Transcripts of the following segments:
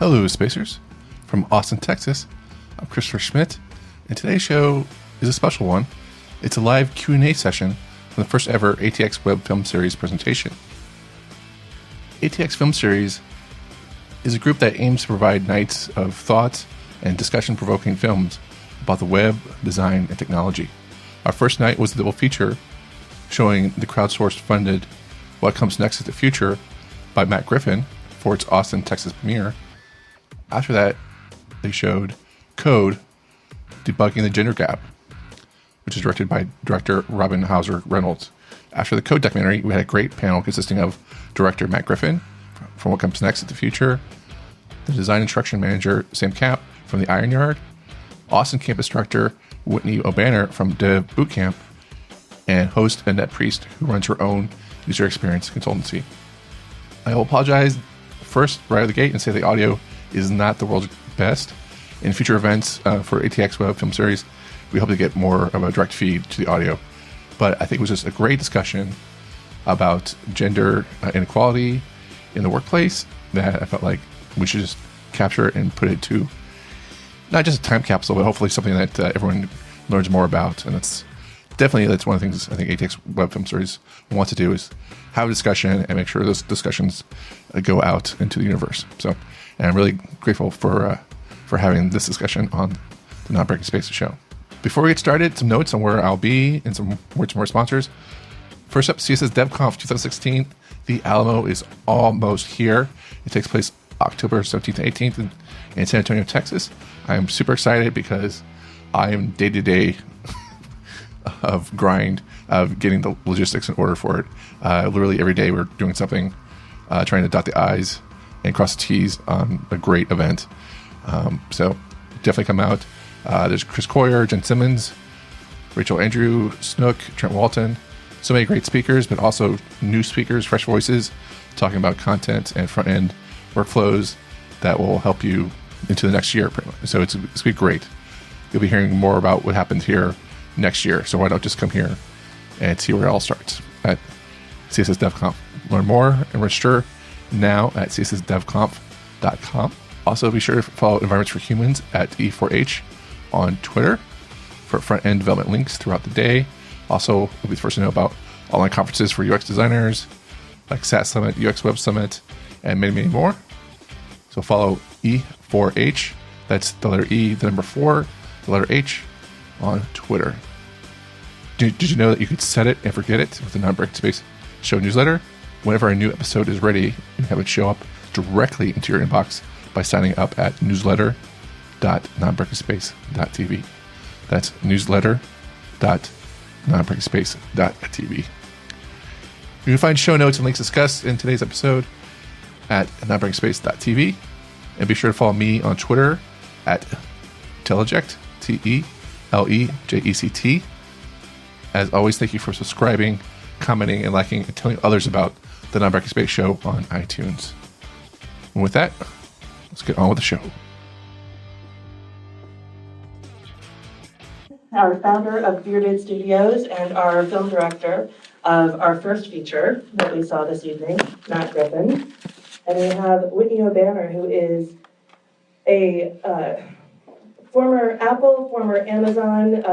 Hello, Spacers. From Austin, Texas, I'm Christopher Schmidt, and today's show is a special one. It's a live Q&A session from the first ever ATX Web Film Series presentation. ATX Film Series is a group that aims to provide nights of thought and discussion-provoking films about the web, design, and technology. Our first night was a double feature showing the crowdsourced funded What Comes Next is the Future by Matt Griffin for its Austin, Texas premiere. After that, they showed Code, Debugging the Gender Gap, which is directed by director Robin Hauser Reynolds. After the Code documentary, we had a great panel consisting of director Matt Griffin from What Comes Next is the Future, the design instruction manager Sam Camp from the Iron Yard, Austin campus director Whitney O'Banner from Dev Bootcamp, and host Annette Priest, who runs her own user experience consultancy. I will apologize first right out of the gate and say the audio is not the world's best. In future events for ATX Web Film Series, we hope to get more of a direct feed to the audio. But I think it was just a great discussion about gender inequality in the workplace that I felt like we should just capture it and put it to not just a time capsule, but hopefully something that everyone learns more about. And that's one of the things I think ATX Web Film Series wants to do, is have a discussion and make sure those discussions go out into the universe. So, and I'm really grateful for having this discussion on the Not Breaking Spaces show. Before we get started, some notes on where I'll be and some words from our sponsors. First up, CSS DevConf 2016. The Alamo is almost here. It takes place October 17th and 18th in San Antonio, Texas. I am super excited because I am day-to-day of grind of getting the logistics in order for it. Literally every day we're doing something, trying to dot the I's and cross the T's on a great event. So definitely come out. There's Chris Coyer, Jen Simmons, Rachel Andrew, Snook, Trent Walton. So many great speakers, but also new speakers, fresh voices, talking about content and front-end workflows that will help you into the next year. So it's going to be great. You'll be hearing more about what happened here next year. So why don't just come here and see where it all starts at CSS DevConf. Learn more and register now at cssdevconf.com. Also, be sure to follow Environments for Humans at E4H on Twitter for front-end development links throughout the day. Also, we'll be the first to know about online conferences for UX designers like SAT Summit, UX Web Summit, and many, many more. So follow E4H, that's the letter E, the number 4, the letter H, on Twitter. Did you know that you could set it and forget it with the Not Breaking Space show newsletter? Whenever a new episode is ready, you can have it show up directly into your inbox by signing up at newsletter.nonbreakingspace.tv. That's newsletter.nonbreakingspace.tv. You can find show notes and links discussed in today's episode at nonbreakingspace.tv. And be sure to follow me on Twitter at Teleject, TELEJECT. As always, thank you for subscribing, commenting, and liking, and telling others about the Not Breaking Space show on iTunes. And with that, let's get on with the show. Our founder of Bearded Studios and our film director of our first feature that we saw this evening, Matt Griffin. And we have Whitney O'Banner, who is a former Apple, former Amazon,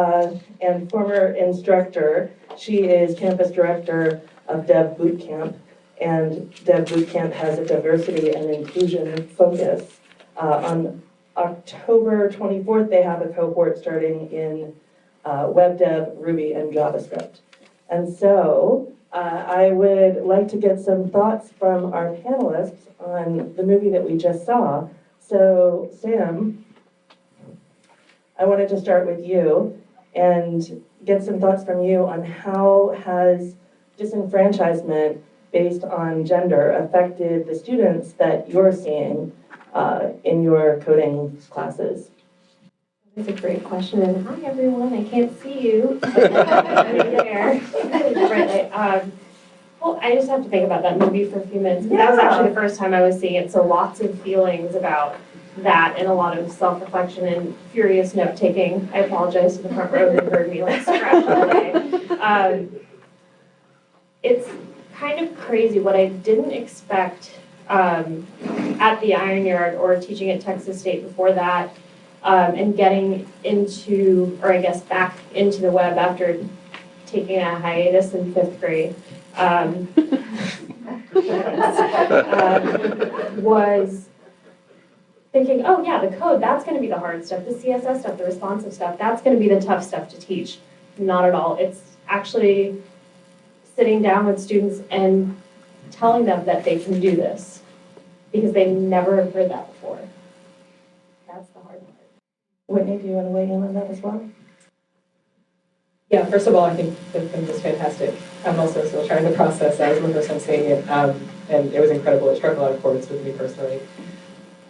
and former instructor. She is campus director of Dev Bootcamp, and Dev Bootcamp has a diversity and inclusion focus. On October 24th, they have a cohort starting in web dev, Ruby, and JavaScript. And so I would like to get some thoughts from our panelists on the movie that we just saw. So, Sam, I wanted to start with you and get some thoughts from you on how has disenfranchisement based on gender affected the students that you're seeing in your coding classes. That's a great question. And hi, everyone. I can't see you. I'm there. Well, I just have to think about that movie for a few minutes. Yeah. That was actually the first time I was seeing it, so lots of feelings about that and a lot of self-reflection and furious note-taking. I apologize to the front row who heard me like scratch away. It's kind of crazy. What I didn't expect at the Iron Yard or teaching at Texas State before that, and getting into, or I guess back into the web after taking a hiatus in 5th grade, was thinking, oh yeah, the code, that's going to be the hard stuff, the CSS stuff, the responsive stuff, that's going to be the tough stuff to teach. Not at all. It's actually sitting down with students and telling them that they can do this because they never have heard that before. That's the hard part. Whitney, do you want to weigh in on that as well? Yeah, first of all, I think the film was fantastic. I'm also still trying to process that. I was one person seeing it, and it was incredible. It struck a lot of chords with me personally.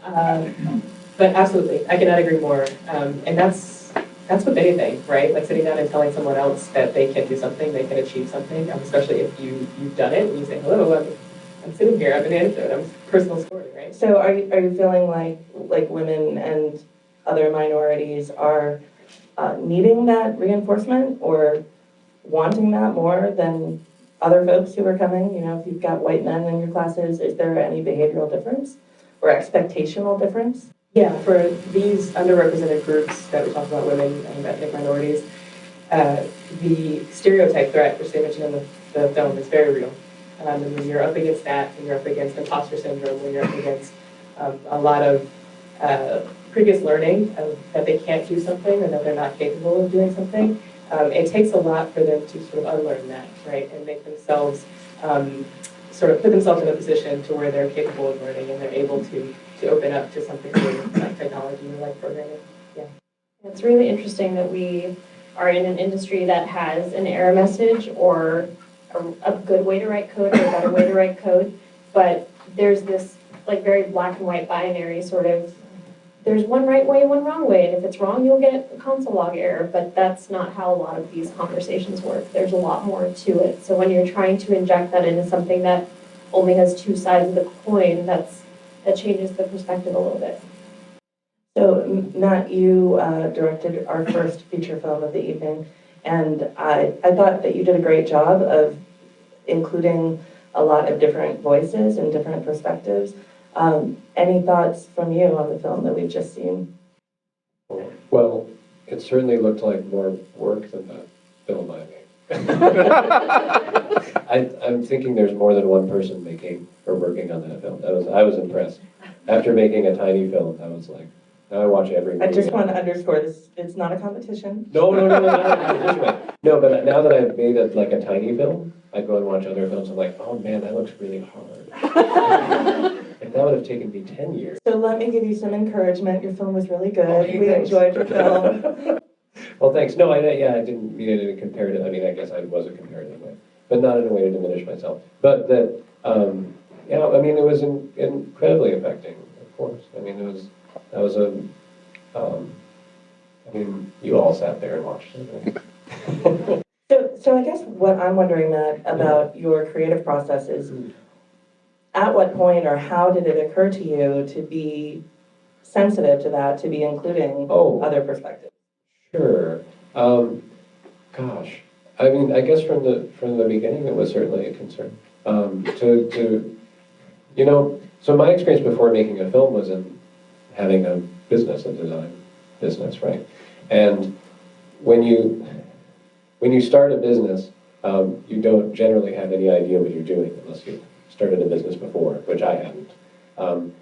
But absolutely, I cannot agree more. And that's with anything, right? Like sitting down and telling someone else that they can do something, they can achieve something, especially if you've done it and you say, hello, I'm sitting here, I'm an anecdote, I'm a personal story, right? So are you feeling like women and other minorities are needing that reinforcement or wanting that more than other folks who are coming? You know, if you've got white men in your classes, is there any behavioral difference or expectational difference? Yeah, for these underrepresented groups that we talk about, women and ethnic minorities, the stereotype threat, which they mentioned in the film, is very real. And when you're up against that, when you're up against imposter syndrome, when you're up against a lot of previous learning that they can't do something or that they're not capable of doing something, it takes a lot for them to sort of unlearn that, right, and make themselves sort of put themselves in a position to where they're capable of learning and they're able to open up to something new, like technology or like programming. Yeah. It's really interesting that we are in an industry that has an error message or a good way to write code or a better way to write code, but there's this like very black and white binary sort of, there's one right way and one wrong way, and if it's wrong, you'll get a console log error, but that's not how a lot of these conversations work. There's a lot more to it. So when you're trying to inject that into something that only has two sides of the coin, that changes the perspective a little bit. So Matt, you directed our first feature film of the evening, and I thought that you did a great job of including a lot of different voices and different perspectives. Any thoughts from you on the film that we've just seen? Well, it certainly looked like more work than the film I made. I'm thinking there's more than one person making or working on that film. I was impressed. After making a tiny film, I was like, now I watch every movie. I just want to underscore this, it's not a competition. No, not a competition. No, but now that I've made it like a tiny film, I go and watch other films, I'm like, oh man, that looks really hard. If that would have taken me 10 years. So let me give you some encouragement. Your film was really good. Okay, we thanks. enjoyed your film. Well, thanks. No, I didn't mean it in a comparative, I mean, I guess I was a comparative way, but not in a way to diminish myself. But that, yeah, I mean, it was incredibly affecting, of course. I mean, that was a, I mean, you all sat there and watched it. Right? So I guess what I'm wondering, Matt, about your creative process is, at what point or how did it occur to you to be sensitive to that, to be including other perspectives? Sure. Gosh, I mean, I guess from the beginning, it was certainly a concern. You know, so my experience before making a film was in having a business, a design business, right? And when you start a business, you don't generally have any idea what you're doing unless you started a business before, which I hadn't.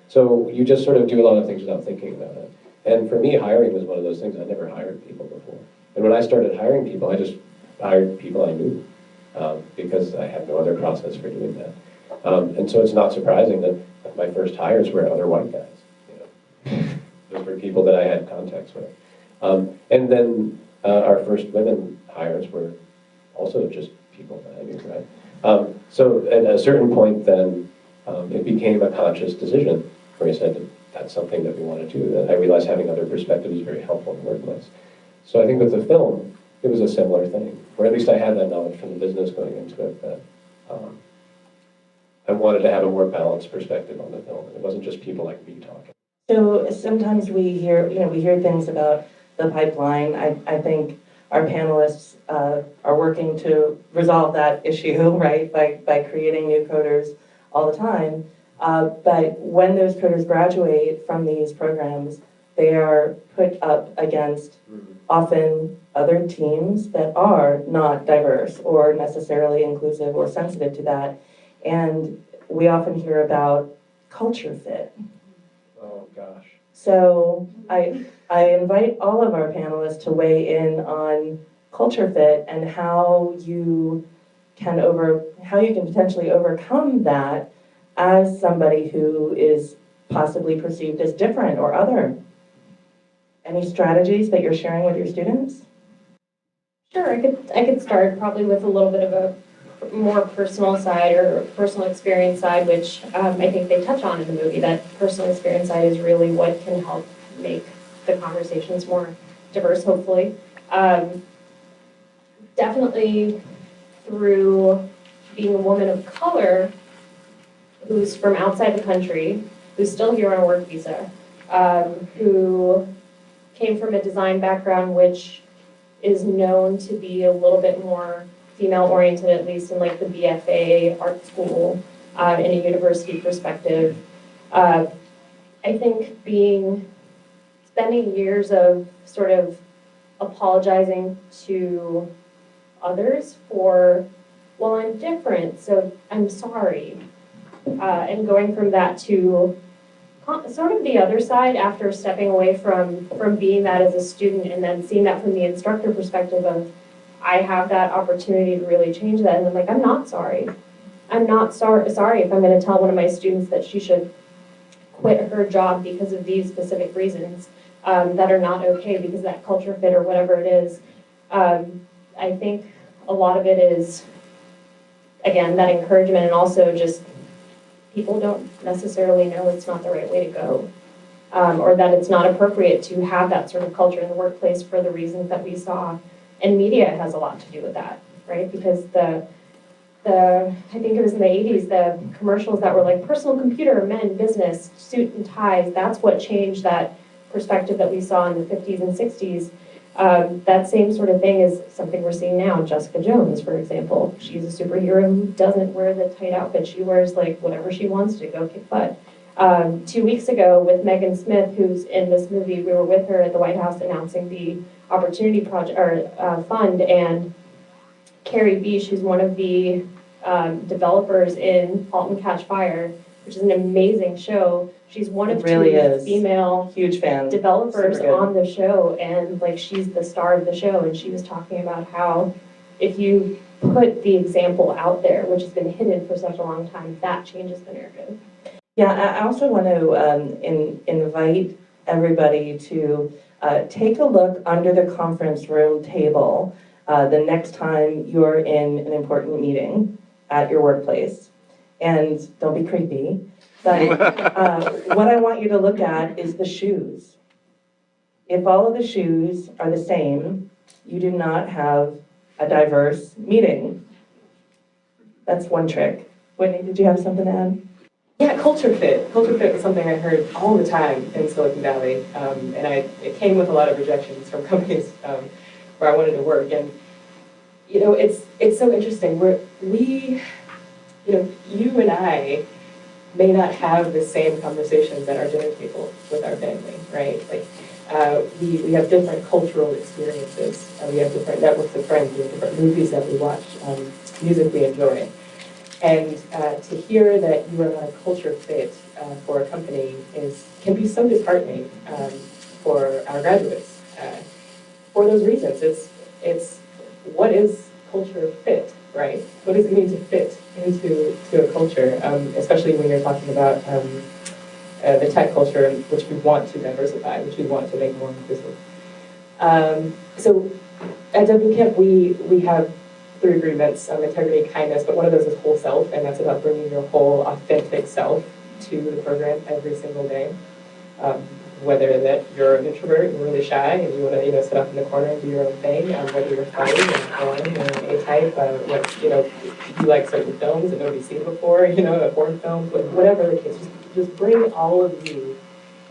So you just sort of do a lot of things without thinking about it. And for me, hiring was one of those things. I'd never hired people before. And when I started hiring people, I just hired people I knew because I had no other process for doing that. And so it's not surprising that my first hires were other white guys. You know? Those were people that I had contacts with. And then our first women hires were also just people that I knew, right? So at a certain point then, it became a conscious decision where I said that that's something that we want to do, that I realized having other perspectives is very helpful in the workplace. So I think with the film, it was a similar thing, or at least I had that knowledge from the business going into it, that I wanted to have a more balanced perspective on the film. It wasn't just people like me talking. So sometimes we hear things about the pipeline. I think our panelists are working to resolve that issue, right, by creating new coders all the time. But when those coders graduate from these programs, they are put up against often other teams that are not diverse or necessarily inclusive or sensitive to that. And we often hear about culture fit. Oh, gosh. So I invite all of our panelists to weigh in on culture fit and how you can potentially overcome that as somebody who is possibly perceived as different or other. Any strategies that you're sharing with your students? Sure, I could start probably with a little bit of a more personal side or personal experience side, which I think they touch on in the movie. That personal experience side is really what can help make the conversations more diverse, hopefully. Definitely through being a woman of color who's from outside the country, who's still here on a work visa, who came from a design background which is known to be a little bit more female-oriented, at least in like the BFA art school, in a university perspective. I think spending years of sort of apologizing to others for, well, I'm different, so I'm sorry. And going from that to sort of the other side after stepping away from being that as a student and then seeing that from the instructor perspective of, I have that opportunity to really change that. And I'm like, I'm not sorry. I'm not sorry if I'm going to tell one of my students that she should quit her job because of these specific reasons that are not okay because of that culture fit or whatever it is. I think a lot of it is, again, that encouragement and also just people don't necessarily know it's not the right way to go, or that it's not appropriate to have that sort of culture in the workplace for the reasons that we saw. And media has a lot to do with that, right? Because I think it was in the 80s, the commercials that were like personal computer, men, business, suit and ties, that's what changed that perspective that we saw in the 50s and 60s. That same sort of thing is something we're seeing now. Jessica Jones, for example, she's a superhero who doesn't wear the tight outfit. She wears like whatever she wants to go kick butt. 2 weeks ago with Megan Smith, who's in this movie, we were with her at the White House announcing the Opportunity Project or Fund, and Carrie Beach, who's one of the developers in *Halt and Catch Fire*, which is an amazing show. She's one of two female huge fan developers on the show, and like she's the star of the show. And she was talking about how if you put the example out there, which has been hidden for such a long time, that changes the narrative. Yeah, I also want to invite everybody to take a look under the conference room table the next time you're in an important meeting at your workplace. And don't be creepy, but what I want you to look at is the shoes. If all of the shoes are the same, you do not have a diverse meeting. That's one trick. Whitney, did you have something to add? Yeah, culture fit. Culture fit was something I heard all the time in Silicon Valley, and it came with a lot of rejections from companies where I wanted to work. And you know, it's so interesting. You and I may not have the same conversations at our dinner table with our family, right? Like we have different cultural experiences. We have different networks of friends. We have different movies that we watch, music we enjoy. And to hear that you are not a culture fit for a company can be so disheartening for our graduates. For those reasons, it's what is culture fit, right? What does it mean to fit into a culture, especially when you're talking about the tech culture, which we want to diversify, which we want to make more inclusive. So at WCamp, we have 3 agreements: integrity, kindness, but one of those is whole self, and that's about bringing your whole authentic self to the program every single day. Whether that you're an introvert and really shy and you want to sit up in the corner and do your own thing, whether you're funny and fun and A-type, what you like certain films that nobody's seen before, foreign films, whatever the case, just bring all of you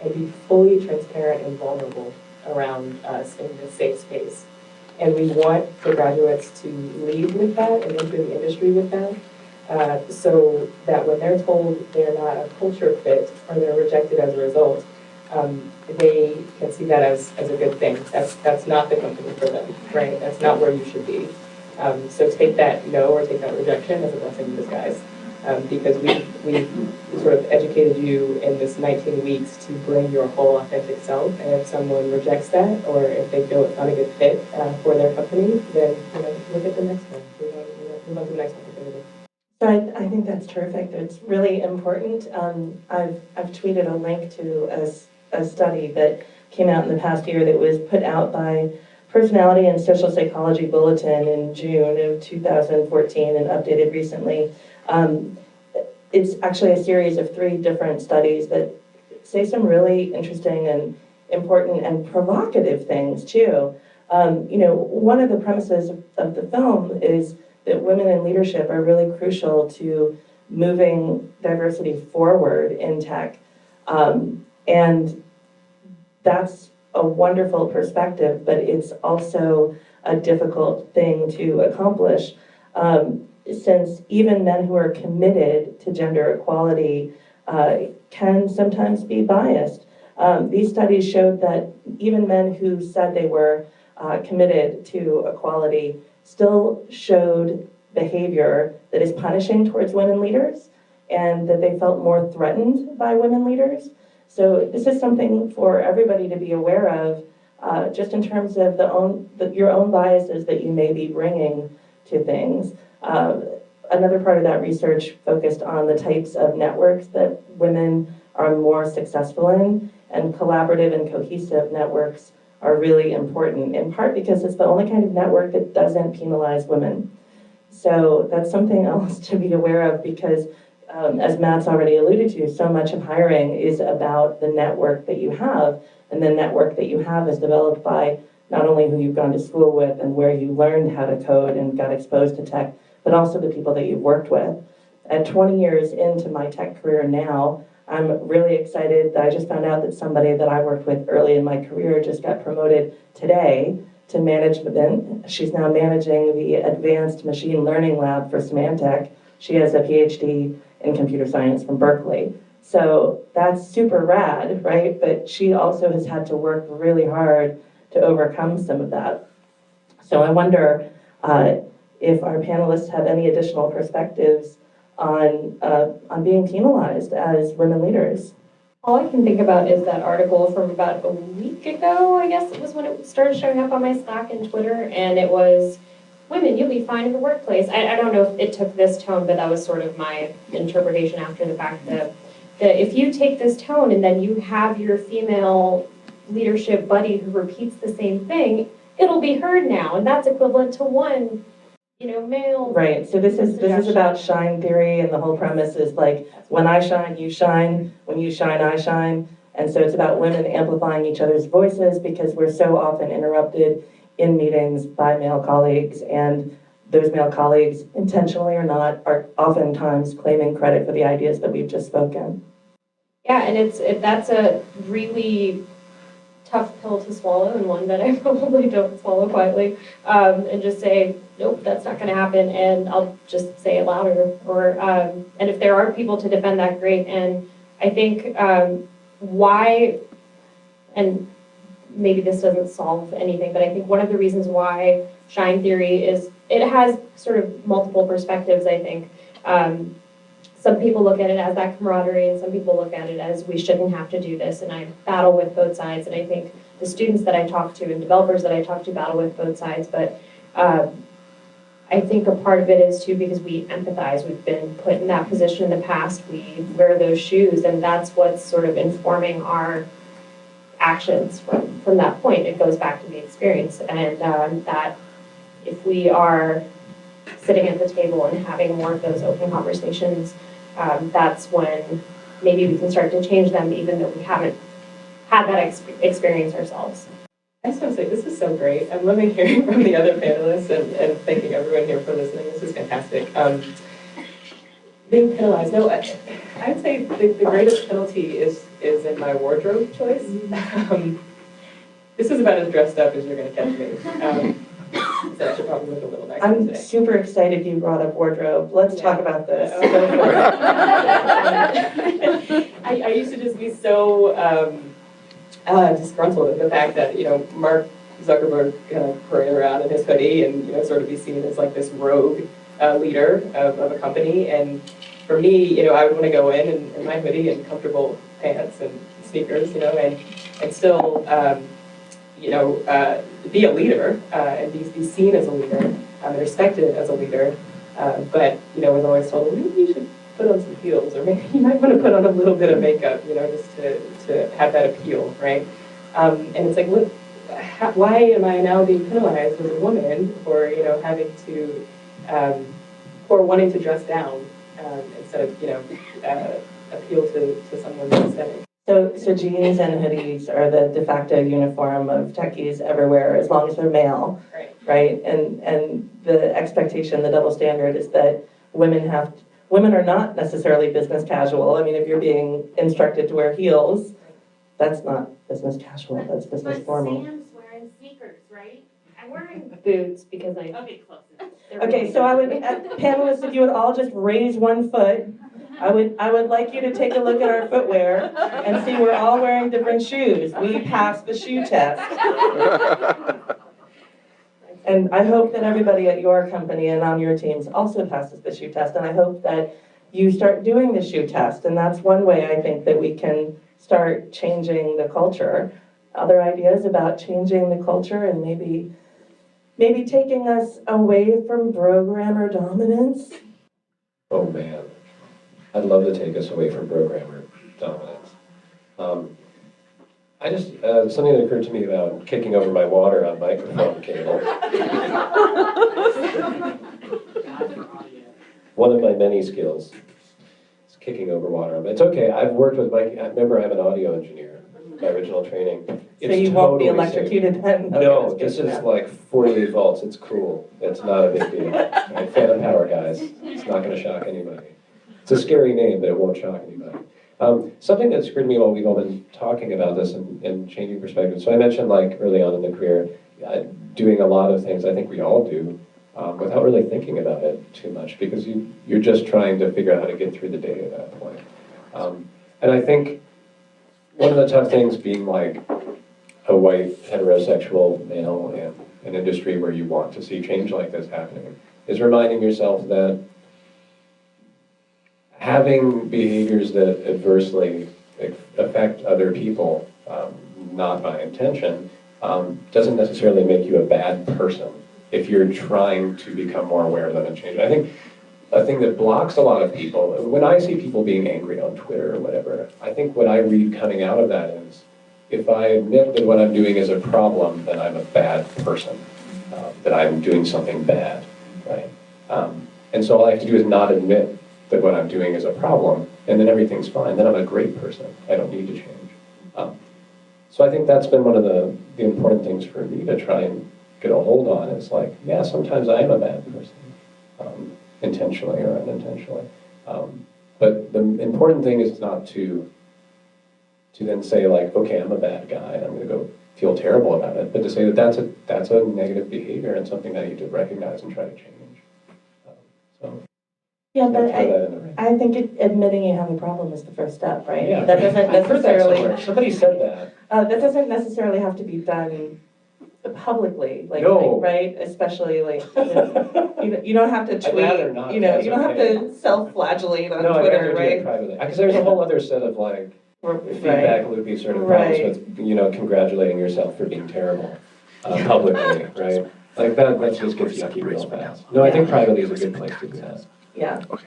and be fully transparent and vulnerable around us in this safe space. And we want the graduates to lead with that and enter the industry with that. so that when they're told they're not a culture fit or they're rejected as a result, they can see that as a good thing. That's not the company for them, right? That's not where you should be. So take that no or take that rejection as a blessing in disguise. Because we sort of educated you in this 19 weeks to bring your whole authentic self, and if someone rejects that, or if they feel it's not a good fit for their company, then look at the next one. Move on to the next opportunity. So I think that's terrific. It's really important. I've tweeted a link to a study that came out in the past year that was put out by Personality and Social Psychology Bulletin in June of 2014 and updated recently. It's actually a series of 3 different studies that say some really interesting and important and provocative things too. One of the premises of the film is that women in leadership are really crucial to moving diversity forward in tech. And that's a wonderful perspective, but it's also a difficult thing to accomplish. Since even men who are committed to gender equality can sometimes be biased. These studies showed that even men who said they were committed to equality still showed behavior that is punishing towards women leaders, and that they felt more threatened by women leaders. So this is something for everybody to be aware of, just in terms of your own biases that you may be bringing to things. Another part of that research focused on the types of networks that women are more successful in, and collaborative and cohesive networks are really important, in part because it's the only kind of network that doesn't penalize women. So that's something else to be aware of, because as Matt's already alluded to, so much of hiring is about the network that you have, and the network that you have is developed by not only who you've gone to school with and where you learned how to code and got exposed to tech, but also the people that you've worked with. At 20 years into my tech career now, I'm really excited that I just found out that somebody that I worked with early in my career just got promoted today to management. She's now managing the Advanced Machine Learning Lab for Symantec. She has a PhD in computer science from Berkeley. So that's super rad, right? But she also has had to work really hard to overcome some of that. So I wonder if our panelists have any additional perspectives on being penalized as women leaders. All I can think about is that article from about a week ago, I guess it was when it started showing up on my Slack and Twitter, and it was, women, you'll be fine in the workplace. I don't know if it took this tone, but that was sort of my interpretation after the fact, that if you take this tone and then you have your female leadership buddy who repeats the same thing, it'll be heard now, and that's equivalent to one male. Right, so this is about shine theory, and the whole premise is like, when I shine, you shine, when you shine, I shine. And so it's about women amplifying each other's voices, because we're so often interrupted in meetings by male colleagues, and those male colleagues, intentionally or not, are oftentimes claiming credit for the ideas that we've just spoken. Yeah, and that's a really tough pill to swallow, and one that I probably don't swallow quietly, and just say, nope, that's not going to happen, and I'll just say it louder. And if there are people to defend that, great. And I think why, and maybe this doesn't solve anything, but I think one of the reasons why shine theory is, it has sort of multiple perspectives, I think. Some people look at it as that camaraderie, and some people look at it as, we shouldn't have to do this, and I battle with both sides. And I think the students that I talk to and developers that I talk to battle with both sides, but I think a part of it is too because we empathize. We've been put in that position in the past. We wear those shoes, and that's what's sort of informing our actions from that point. It goes back to the experience, and that if we are sitting at the table and having more of those open conversations, that's when maybe we can start to change them, even though we haven't had that experience ourselves. I just want to say, this is so great. I'm loving hearing from the other panelists, and thanking everyone here for listening. This is fantastic. Being penalized, no, I'd say the greatest penalty is in my wardrobe choice. This is about as dressed up as you're going to catch me. So that should probably look a little nicer I'm today. super excited you brought up wardrobe. Let's talk about this. Oh. Go for it. I used to just be so disgruntled at the fact that, Mark Zuckerberg kind of parade around in his hoodie and, sort of be seen as like this rogue leader of a company. And for me, I would want to go in my hoodie and comfortable pants and sneakers, and still, be a leader and be seen as a leader and respected as a leader. But, was always told, well, maybe you should put on some heels, or maybe you might want to put on a little bit of makeup, just to have that appeal, right? And it's like, look, why am I now being penalized as a woman for, having to, or wanting to dress down instead of, appeal to someone's aesthetic? So jeans and hoodies are the de facto uniform of techies everywhere, as long as they're male, right? And the expectation, the double standard is that women are not necessarily business casual. I mean, if you're being instructed to wear heels, that's not business casual, that's business formal. But Sam's wearing sneakers, right? I'm wearing boots because I. Okay, close. Okay, so I would, panelists, if you would all just raise one foot, I would like you to take a look at our footwear and see we're all wearing different shoes. We passed the shoe test. And I hope that everybody at your company and on your teams also passes the shoe test. And I hope that you start doing the shoe test. And that's one way I think that we can start changing the culture. Other ideas about changing the culture and maybe taking us away from programmer dominance? Oh man, I'd love to take us away from programmer dominance. I just, something that occurred to me about kicking over my water on microphone cable. One of my many skills is kicking over water. It's okay, I've worked with Mike, I remember I'm an audio engineer, my original training. So you won't be totally electrocuted then? No, this is like 48 volts, it's cool. It's not a big deal. Right? Phantom power, guys. It's not gonna shock anybody. It's a scary name, but it won't shock anybody. Something that occurred to me while we've all been talking about this and changing perspectives. So I mentioned like early on in the career, doing a lot of things I think we all do without really thinking about it too much because you're just trying to figure out how to get through the day at that point. And I think one of the tough things being like a white heterosexual male in an industry where you want to see change like this happening is reminding yourself that having behaviors that adversely affect other people, not by intention, doesn't necessarily make you a bad person if you're trying to become more aware of them and change. I think a thing that blocks a lot of people, when I see people being angry on Twitter or whatever, I think what I read coming out of that is, if I admit that what I'm doing is a problem, then I'm a bad person, that I'm doing something bad, right? And so all I have to do is not admit that what I'm doing is a problem, and then everything's fine. Then I'm a great person. I don't need to change. So I think that's been one of the important things for me to try and get a hold on is like, yeah, sometimes I am a bad person, intentionally or unintentionally. But the important thing is not to then say like, okay, I'm a bad guy, and I'm going to go feel terrible about it, but to say that that's a negative behavior and something that you need to recognize and try to change. Yeah, but I think admitting you have a problem is the first step, right? Yeah, That doesn't I've heard that necessarily. somewhere. Somebody said that. That doesn't necessarily have to be done publicly, No. right? Especially like you don't have to I'd rather tweet. not, You know, that's you don't okay. have to self-flagellate on No, I'd Twitter, rather do it right? privately. Because there's a whole other set of like feedback loopy sort of problems with, congratulating yourself for being terrible publicly, right? Like that just gets yucky real fast. No, I think privately is a good place to do that. Yeah. Okay.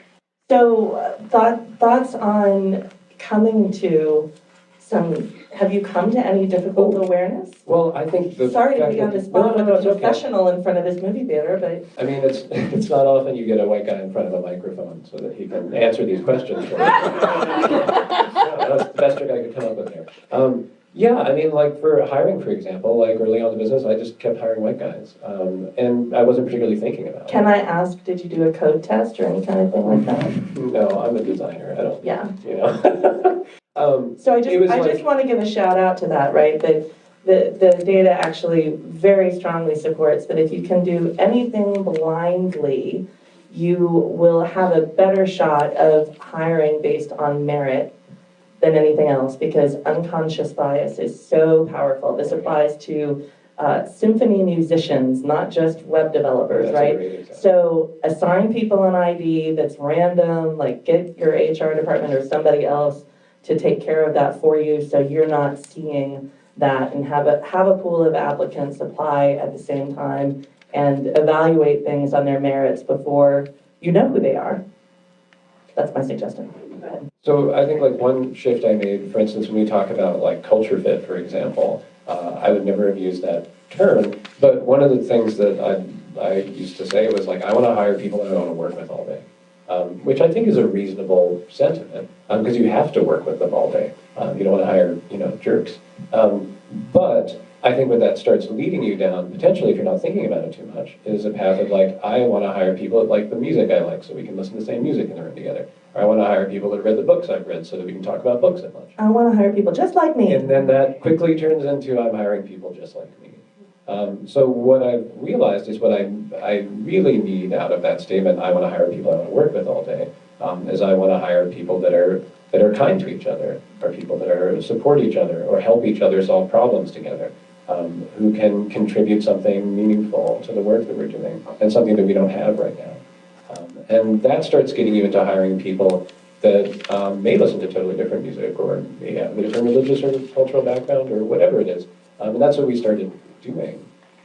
So thoughts on coming to some, have you come to any difficult awareness? Well, I think the Sorry to fact be on that- the spot No, with a it's okay. professional in front of this movie theater, but I mean, it's not often you get a white guy in front of a microphone so that he can answer these questions for you. No, that's the best trick I could come up with there. Yeah, I mean, like for hiring, for example, like early on in the business, I just kept hiring white guys, and I wasn't particularly thinking about it. can I ask, did you do a code test or any kind of thing like that? No, I'm a designer. I don't, Yeah. you know. So I It was just want to give a shout out to that, right? That the data actually very strongly supports that if you can do anything blindly, you will have a better shot of hiring based on merit than anything else, because unconscious bias is so powerful. This applies to symphony musicians, not just web developers, That's a right? great example. So assign people an ID that's random, like get your HR department or somebody else to take care of that for you, so you're not seeing that, and have a pool of applicants apply at the same time and evaluate things on their merits before you know who they are. That's my suggestion. Go ahead. So I think like one shift I made, for instance, when we talk about like culture fit, for example, I would never have used that term, but one of the things that I used to say was like, I want to hire people that I want to work with all day, which I think is a reasonable sentiment, because you have to work with them all day. You don't want to hire, jerks. But I think what that starts leading you down, potentially if you're not thinking about it too much, is a path of like, I want to hire people that like the music I like so we can listen to the same music in the room together. Or I want to hire people that read the books I've read so that we can talk about books at lunch. I want to hire people just like me. And then that quickly turns into I'm hiring people just like me. So what I've realized is what I really need out of that statement, I want to hire people I want to work with all day, is I want to hire people that are kind to each other, or people that are support each other, or help each other solve problems together, who can contribute something meaningful to the work that we're doing, and something that we don't have right now. And that starts getting you into hiring people that may listen to totally different music, or may have a different religious or cultural background, or whatever it is. And that's what we started doing.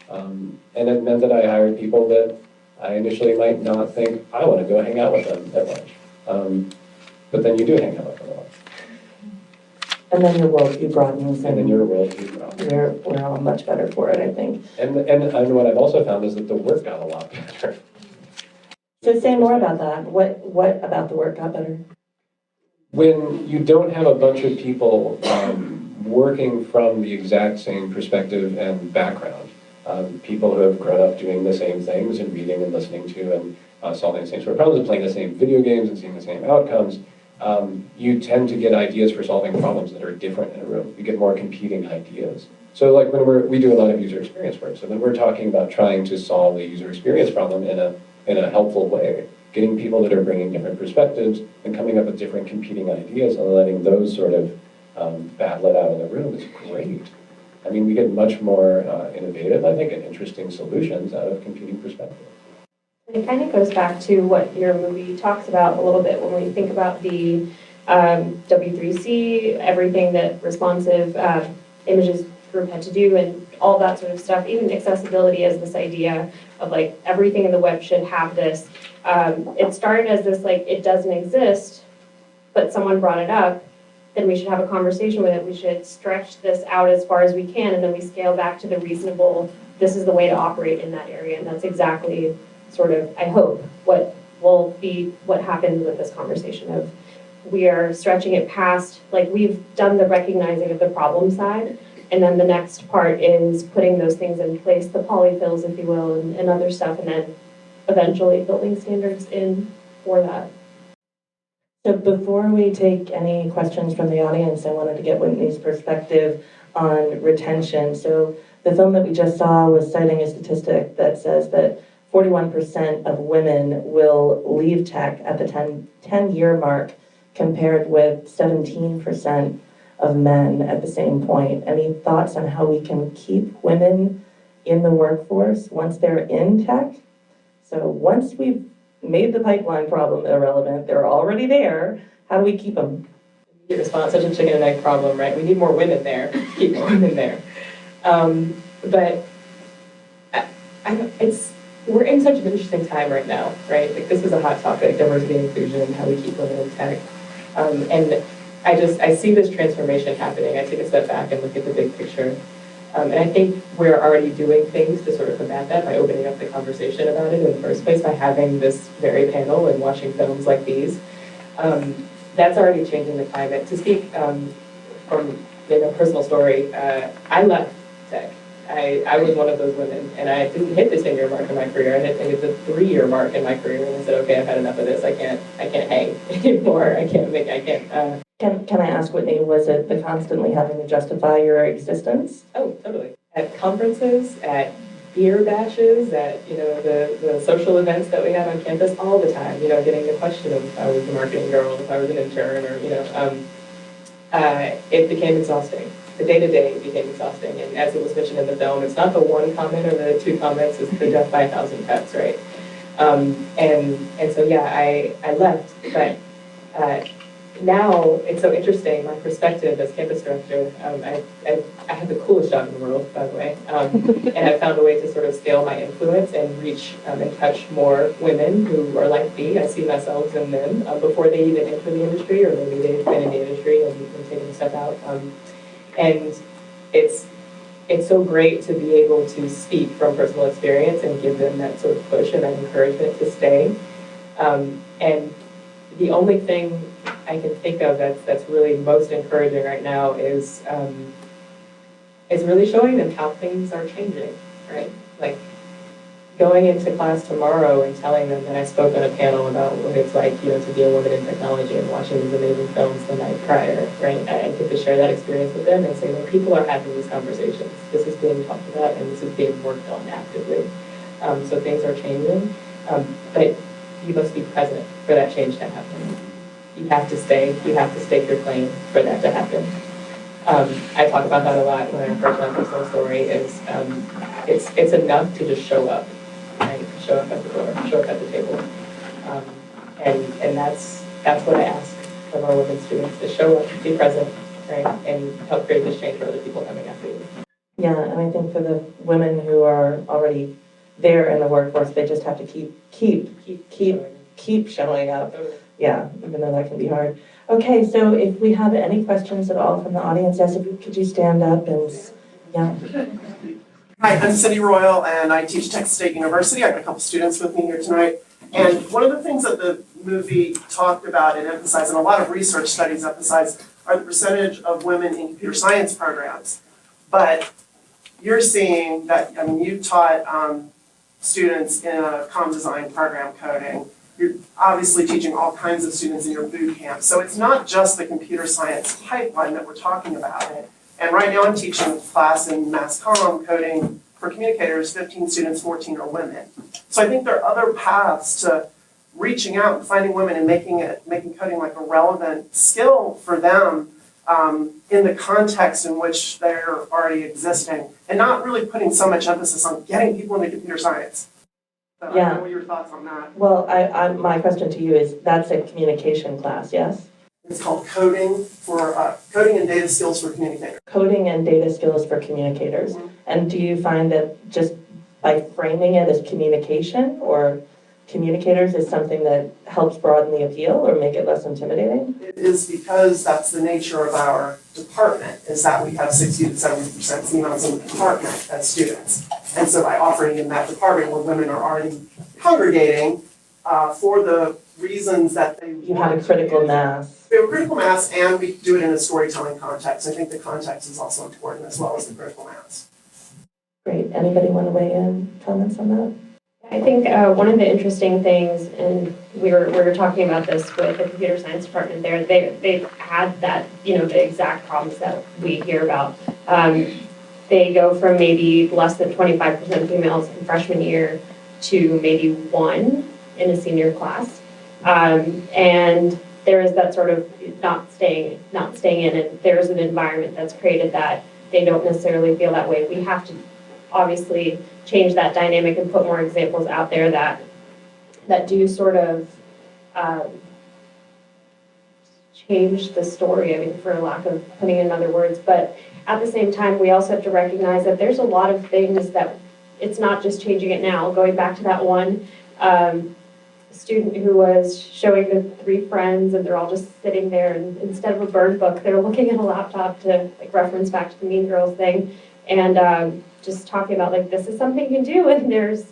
And it meant that I hired people that I initially might not think, I want to go hang out with them at lunch. But then you do hang out with them a lot. And then your worldview broadens, And then your worldview grows. we're all much better for it, I think. And what I've also found is that the work got a lot better. So say more about that. What about the work got better? When you don't have a bunch of people working from the exact same perspective and background, people who have grown up doing the same things and reading and listening to and solving the same sort of problems and playing the same video games and seeing the same outcomes, you tend to get ideas for solving problems that are different in a room. You get more competing ideas. So like when we do a lot of user experience work, so when we're talking about trying to solve a user experience problem in a helpful way, getting people that are bringing different perspectives and coming up with different competing ideas and letting those sort of battle it out in the room is great. I mean, we get much more innovative, I think, and interesting solutions out of competing perspectives. It kind of goes back to what your movie talks about a little bit when we think about the W3C, everything that responsive images group had to do, and all that sort of stuff. Even accessibility as this idea of like everything in the web should have this. It started as this like it doesn't exist, but someone brought it up. Then we should have a conversation with it. We should stretch this out as far as we can, and then we scale back to the reasonable. This is the way to operate in that area, and that's exactly sort of, I hope, what will be what happens with this conversation of we are stretching it past, like we've done the recognizing of the problem side, and then the next part is putting those things in place, the polyfills, if you will, and other stuff, and then eventually building standards in for that. So before we take any questions from the audience, I wanted to get Whitney's perspective on retention. So the film that we just saw was citing a statistic that says that 41% of women will leave tech at the 10-year mark, compared with 17% of men at the same point. Any thoughts on how we can keep women in the workforce once they're in tech? So once we've made the pipeline problem irrelevant, they're already there, how do we keep them? Your response, such a chicken and egg problem, right? We need more women there, keep more women there. But we're in such an interesting time right now, right? Like this is a hot topic, diversity and inclusion, how we keep women in tech. And I see this transformation happening. I take a step back and look at the big picture. And I think we're already doing things to sort of combat that by opening up the conversation about it in the first place, by having this very panel and watching films like these. That's already changing the climate. To speak from a personal story, I left tech. I was one of those women, and I didn't hit the 10-year mark in my career. I hit the 3-year mark in my career, and I said, okay, I've had enough of this. I can't hang anymore. I can't Can I ask, Whitney, was it the constantly having to justify your existence? Oh, totally. At conferences, at beer bashes, at, the social events that we have on campus all the time, getting the question of if I was the marketing girl, if I was an intern, or, it became exhausting. The day-to-day became exhausting. And as it was mentioned in the film, it's not the one comment or the two comments, it's the death by 1,000 cuts, right? And so, yeah, I left, but now it's so interesting, my perspective as campus director. I have the coolest job in the world, by the way, and I found a way to sort of scale my influence and reach and touch more women who are like me. I see myself in them before they even enter the industry, or maybe they've been in the industry and taken a step out. And it's so great to be able to speak from personal experience and give them that sort of push and that encouragement to stay. And the only thing I can think of that's really most encouraging right now is really showing them how things are changing, right? Like going into class tomorrow and telling them that I spoke on a panel about what it's like, to be a woman in technology and watching these amazing films the night prior, right? I get to share that experience with them and say, well, people are having these conversations. This is being talked about and this is being worked on actively. So things are changing, but you must be present for that change to happen. You have to stay. You have to stake your claim for that to happen. I talk about that a lot when I approach my personal story. It's enough to just show up, right? Show up at the door, show up at the table, and that's what I ask of our women students: to show up, be present, right, and help create this change for other people coming after you. Yeah, and I think for the women who are already there in the workforce, they just have to keep showing up. Yeah, even though that can be hard. Okay, so if we have any questions at all from the audience, yes, could you stand up and, yeah. Hi, I'm Cindy Royal, and I teach Texas State University. I've got a couple students with me here tonight. And one of the things that the movie talked about and emphasized, and a lot of research studies emphasize, are the percentage of women in computer science programs. But you're seeing that, you taught students in a comm design program coding. You're obviously teaching all kinds of students in your boot camp. So it's not just the computer science pipeline that we're talking about. And right now I'm teaching a class in mass comm coding for communicators, 15 students, 14 are women. So I think there are other paths to reaching out and finding women and making coding like a relevant skill for them in the context in which they're already existing, and not really putting so much emphasis on getting people into computer science. So Yeah. I don't know what your thoughts on that. Well, my question to you is, that's a communication class, yes? It's called coding and data skills for communicators. Coding and data skills for communicators. Mhm. And do you find that just by framing it as communication or communicators is something that helps broaden the appeal or make it less intimidating? It is because that's the nature of our department, is that we have 60 to 70% females in the department as students. And so by offering in that department where women are already congregating for the reasons that they You have a critical mass. We have a critical mass, and we do it in a storytelling context. I think the context is also important as well as the critical mass. Great. Anybody want to weigh in, comments on that? I think one of the interesting things, and we were talking about this with the computer science department there, they had that, the exact problems that we hear about. They go from maybe less than 25% females in freshman year to maybe 1 in a senior class. And there is that sort of not staying in, and there's an environment that's created that they don't necessarily feel that way. We have to obviously change that dynamic and put more examples out there that do sort of change the story, for lack of putting in other words. But at the same time, we also have to recognize that there's a lot of things that it's not just changing it now. Going back to that one student who was showing the 3 friends, and they're all just sitting there, and instead of a burn book, they're looking at a laptop to reference back to the Mean Girls thing, and just talking about this is something you can do, and there's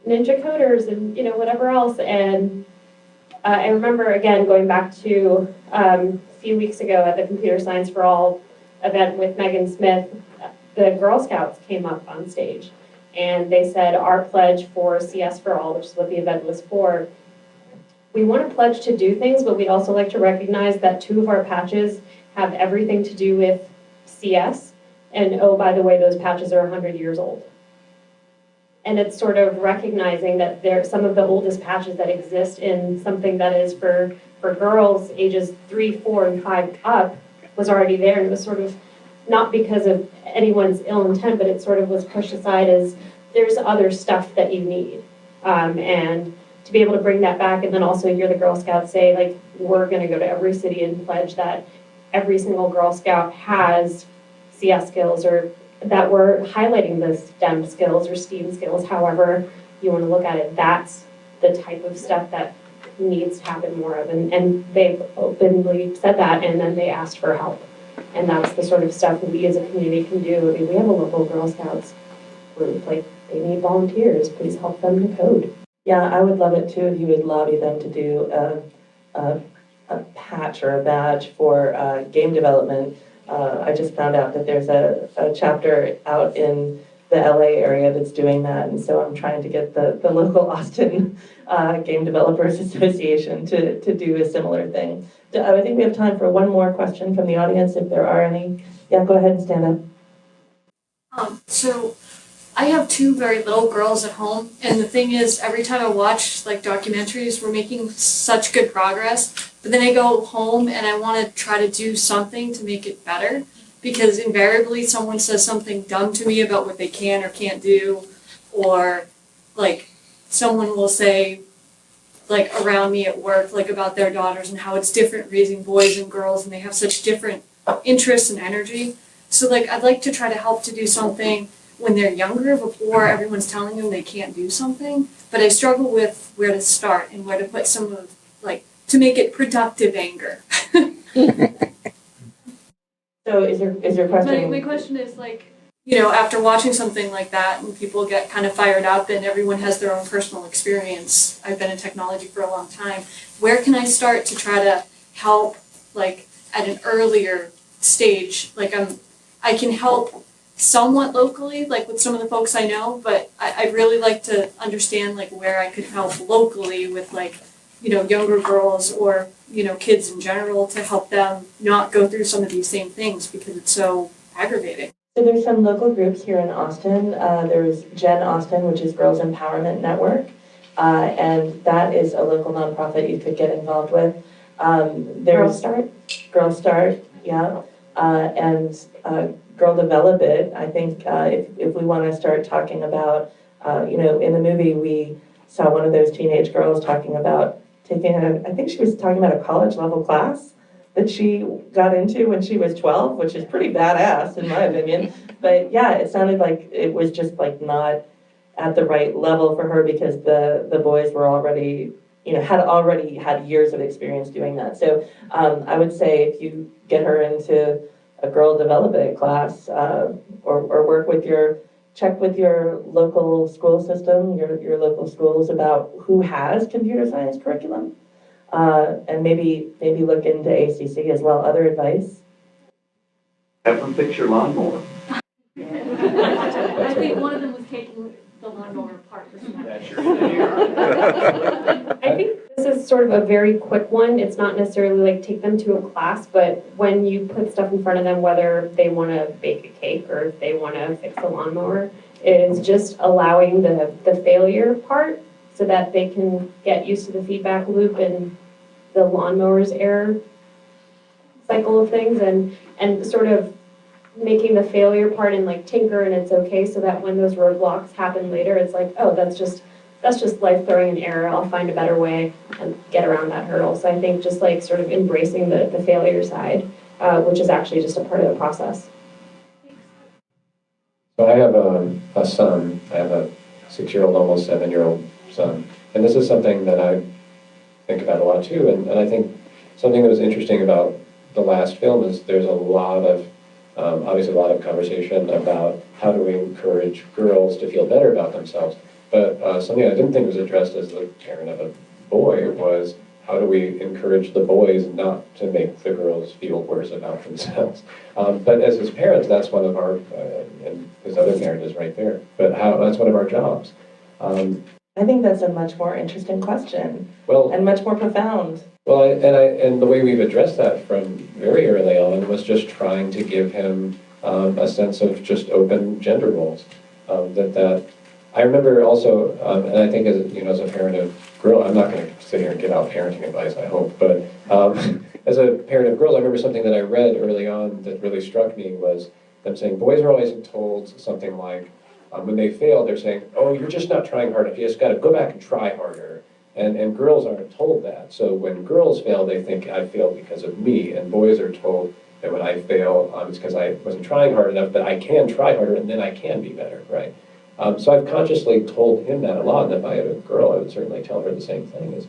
ninja coders and whatever else. And I remember again going back to a few weeks ago at the Computer Science for All event with Megan Smith, the Girl Scouts came up on stage. And they said, our pledge for CS for All, which is what the event was for, we want to pledge to do things, but we'd also like to recognize that 2 of our patches have everything to do with CS. And oh, by the way, those patches are 100 years old. And it's sort of recognizing that some of the oldest patches that exist in something that is for girls ages 3, 4, and 5 up was already there. And it was sort of not because of anyone's ill intent, but it sort of was pushed aside as there's other stuff that you need. And to be able to bring that back, and then also hear the Girl Scouts say, like, we're going to go to every city and pledge that every single Girl Scout has CS skills, or that we're highlighting the STEM skills or STEAM skills, however you want to look at it. That's the type of stuff that needs to happen more of. And they've openly said that, and then they asked for help. And that's the sort of stuff we as a community can do. I mean, we have a local Girl Scouts group, like, they need volunteers, please help them to code. Yeah, I would love it too if you would lobby them to do a patch or a badge for game development. I just found out that there's a chapter out in the LA area that's doing that, and so I'm trying to get the local Austin Game Developers Association to do a similar thing. I think we have time for one more question from the audience, if there are any. Yeah, go ahead and stand up. So I have 2 very little girls at home, and the thing is, every time I watch like documentaries, we're making such good progress, but then I go home and I want to try to do something to make it better, because invariably someone says something dumb to me about what they can or can't do, or like someone will say, like around me at work, like about their daughters and how it's different raising boys and girls, and they have such different interests and energy. So like I'd like to try to help to do something when they're younger, before everyone's telling them they can't do something. But I struggle with where to start and where to put some of, like, to make it productive anger. So is your question? My question is, like, you know, after watching something like that and people get kind of fired up and everyone has their own personal experience, I've been in technology for a long time, where can I start to try to help, like, at an earlier stage? Like, I can help somewhat locally, like with some of the folks I know, but I'd really like to understand, like, where I could help locally with, like, you know, younger girls or, you know, kids in general, to help them not go through some of these same things because it's so aggravating. So there's some local groups here in Austin. There's Gen Austin, which is Girls Empowerment Network, and that is a local nonprofit you could get involved with. There's Girl Start, yeah, and Girl Develop It. I think if we want to start talking about, you know, in the movie we saw one of those teenage girls talking about taking I think she was talking about a college level class that she got into when she was 12, which is pretty badass in my opinion. But yeah, it sounded like it was just like not at the right level for her, because the boys were already, you know, had already had years of experience doing that. So I would say if you get her into a Girl Develop It class, or check with your local school system, your local schools, about who has computer science curriculum, and maybe look into ACC as well. Other advice? Have them fix your lawnmower. I think one of them was taking the lawnmower apart. I think this is sort of a very quick one. It's not necessarily like take them to a class, but when you put stuff in front of them, whether they want to bake a cake or if they want to fix a lawnmower, is just allowing the failure part so that they can get used to the feedback loop and the lawnmower's error cycle of things, and sort of making the failure part and like tinker and it's okay, so that when those roadblocks happen later, it's like, oh, that's just life throwing an error. I'll find a better way and get around that hurdle. So I think just like sort of embracing the failure side, which is actually just a part of the process. So I have a son. I have a 6-year-old, almost 7-year-old son. And this is something that I think about a lot too. And I think something that was interesting about the last film is there's a lot of, obviously a lot of conversation about how do we encourage girls to feel better about themselves. But something I didn't think was addressed as the parent of a boy was, how do we encourage the boys not to make the girls feel worse about themselves? But as his parents, that's one of our, and his other parent is right there, but that's one of our jobs. I think that's a much more interesting question Well, and much more profound. well, and the way we've addressed that from very early on was just trying to give him a sense of just open gender roles. That I remember also, and I think as you know, as a parent of girl, I'm not going to sit here and give out parenting advice, I hope, but as a parent of girls, I remember something that I read early on that really struck me was them saying boys are always told something like, when they fail, they're saying, oh, you're just not trying hard enough, you just got to go back and try harder. And girls aren't told that. So when girls fail, they think I failed because of me, and boys are told that when I fail, it's because I wasn't trying hard enough, but I can try harder and then I can be better, right? So I've consciously told him that a lot, and if I had a girl, I would certainly tell her the same thing is,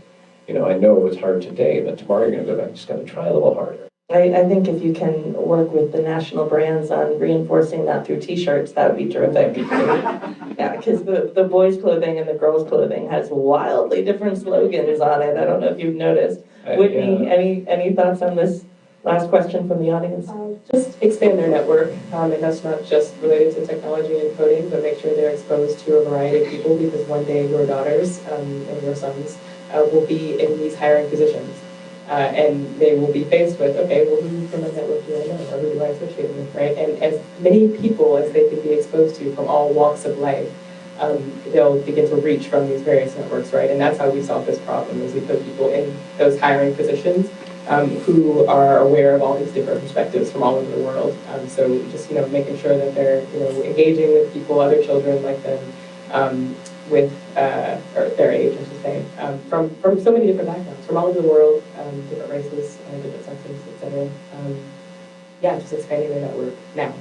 you know, I know it was hard today, but tomorrow you're gonna go back, you just gotta try a little harder. I think if you can work with the national brands on reinforcing that through t-shirts, that would be terrific. Yeah, because the boys' clothing and the girls' clothing has wildly different slogans on it. I don't know if you've noticed. Whitney, Yeah. any thoughts on this last question from the audience? Just expand their network, and that's not just related to technology and coding, but make sure they're exposed to a variety of people, because one day your daughters and your sons will be in these hiring positions. And they will be faced with, okay, well, who from my network do I know, or who do I associate with, right? And as many people as they can be exposed to from all walks of life, they'll begin to reach from these various networks, right? And that's how we solve this problem, is we put people in those hiring positions who are aware of all these different perspectives from all over the world. So just, you know, making sure that they're, you know, engaging with people, other children like them, with or their age, I should say, from so many different backgrounds, from all over the world, different races, different sexes, etc. Yeah, just expanding their network now.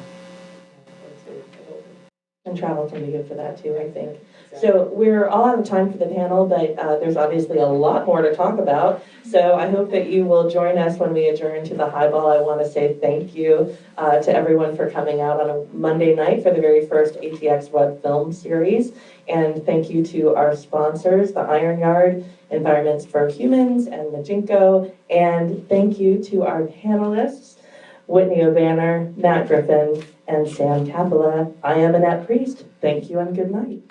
And travel can be good for that too, I think. So we're all out of time for the panel, but there's obviously a lot more to talk about. So I hope that you will join us when we adjourn to the highball. I want to say thank you to everyone for coming out on a Monday night for the very first ATX web film series. And thank you to our sponsors, the Iron Yard, Environments for Humans, and Majinko. And thank you to our panelists, Whitney O'Banner, Matt Griffin, and Sam Capella. I am Annette Priest. Thank you and good night.